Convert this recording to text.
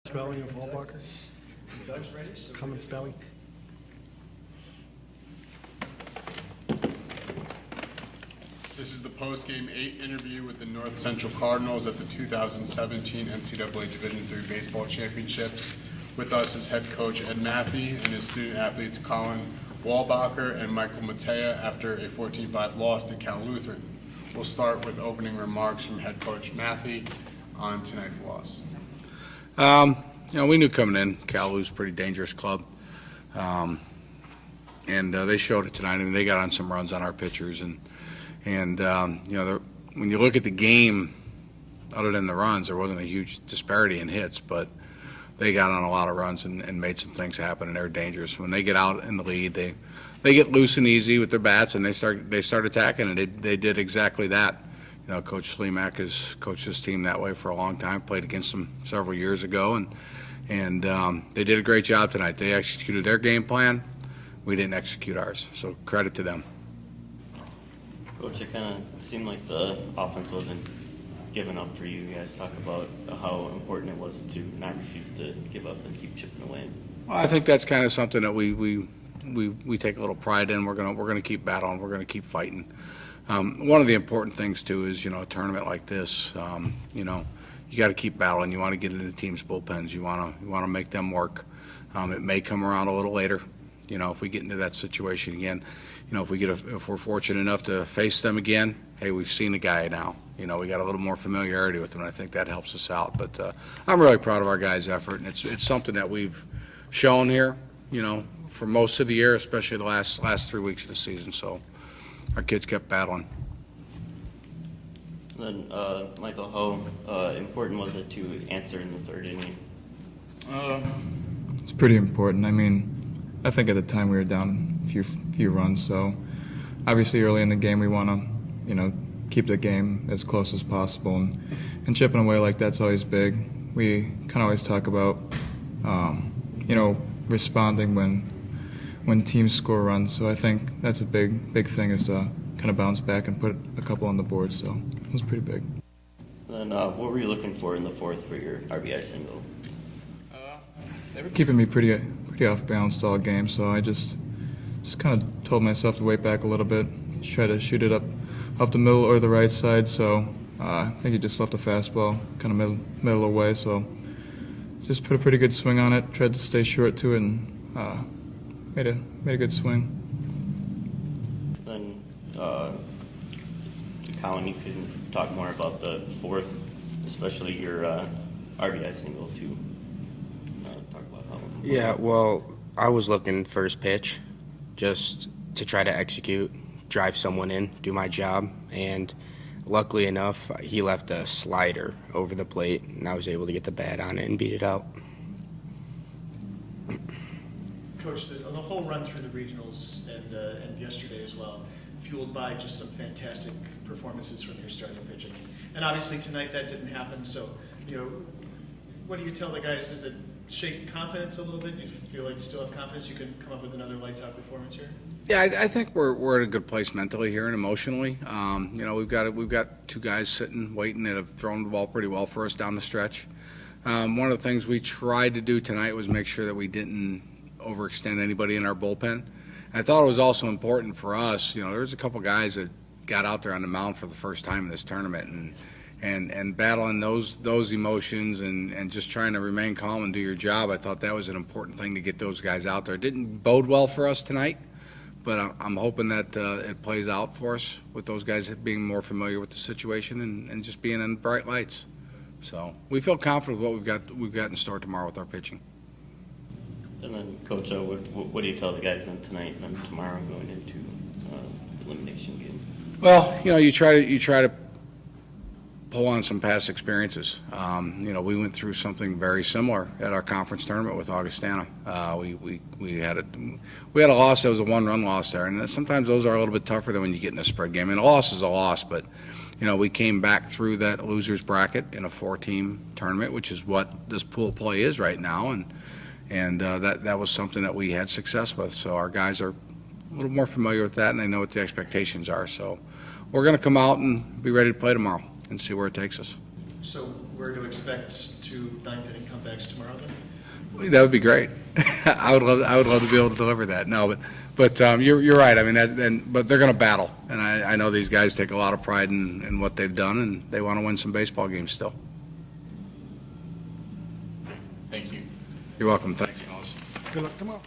Spelling of Walbacher. Doug's ready, so Common spelling. This is the post-game 8 interview with the North Central Cardinals at the 2017 NCAA Division III Baseball Championships. With us is head coach Ed Matthey and his student athletes Colin Walbacher and Michael Matea after a 14-5 loss to Cal Lutheran. We'll start with opening remarks from head coach Matthey on tonight's loss. We knew coming in, Cal was a pretty dangerous club. They showed it tonight. I mean, they got on some runs on our pitchers. And when you look at the game, other than the runs, there wasn't a huge disparity in hits, but they got on a lot of runs and made some things happen, and they were dangerous. When they get out in the lead, they get loose and easy with their bats, and they start attacking, and they did exactly that. Coach Slimak has coached his team that way for a long time, played against them several years ago, and they did a great job tonight. They executed their game plan. We didn't execute ours, so credit to them. Coach, it kind of seemed like the offense wasn't giving up for you. You guys talk about how important it was to not refuse to give up and keep chipping away. Well, I think that's kind of something that we take a little pride in. We're gonna keep battling. We're gonna keep fighting. One of the important things too is a tournament like this. You got to keep battling. You want to get into the team's bullpens. You want to make them work. It may come around a little later. If we get into that situation again, if we're fortunate enough to face them again, hey, we've seen the guy now. We got a little more familiarity with him, and I think that helps us out. But I'm really proud of our guys' effort, and it's something that we've shown here, for most of the year, especially the last 3 weeks of the season. So our kids kept battling. Then, Michael, how important was it to answer in the third inning? It's pretty important. I mean, I think at the time we were down a few runs, so obviously early in the game we want to, keep the game as close as possible, and chipping away like that's always big. We kind of always talk about, responding when teams score runs. So I think that's a big thing, is to kind of bounce back and put a couple on the board. So it was pretty big. Then, what were you looking for in the fourth for your RBI single? They were keeping me pretty off balance all game, so I just kind of told myself to wait back a little bit, try to shoot it up the middle or the right side. So I think he just left a fastball kind of middle away. So just put a pretty good swing on it, tried to stay short to it, and made a good swing. Then, to Colin, you can talk more about the fourth, especially your RBI single too. Talk about how. Yeah, well, I was looking first pitch, just to try to execute, drive someone in, do my job, and luckily enough, he left a slider over the plate, and I was able to get the bat on it and beat it out. Coach, the whole run through the regionals and yesterday as well, fueled by just some fantastic performances from your starting pitching. And obviously tonight that didn't happen, so, what do you tell the guys? Does it shake confidence a little bit? You feel like you still have confidence you can come up with another lights-out performance here? Yeah, I think we're at a good place mentally here and emotionally. We've got two guys sitting, waiting, that have thrown the ball pretty well for us down the stretch. One of the things we tried to do tonight was make sure that we didn't overextend anybody in our bullpen. And I thought it was also important for us. There was a couple guys that got out there on the mound for the first time in this tournament, and battling those emotions and just trying to remain calm and do your job. I thought that was an important thing to get those guys out there. It didn't bode well for us tonight, but I'm hoping that it plays out for us with those guys being more familiar with the situation and just being in bright lights. So we feel confident with what we've got in store tomorrow with our pitching. And then, Coach, what do you tell the guys then tonight and then tomorrow going into the elimination game? Well, you try to pull on some past experiences. We went through something very similar at our conference tournament with Augustana. We had a loss that was a one-run loss there, and sometimes those are a little bit tougher than when you get in a spread game. And a loss is a loss, but we came back through that losers bracket in a 4-team tournament, which is what this pool play is right now, and that was something that we had success with. So our guys are a little more familiar with that, and they know what the expectations are. So we're going to come out and be ready to play tomorrow and see where it takes us. So we're to expect 2 ninth-inning comebacks tomorrow then? That would be great. I would love to be able to deliver that. No, but you're right. I mean, but they're going to battle, and I know these guys take a lot of pride in what they've done, and they want to win some baseball games still. Thank you. You're welcome. Thanks, Alice. Good luck tomorrow.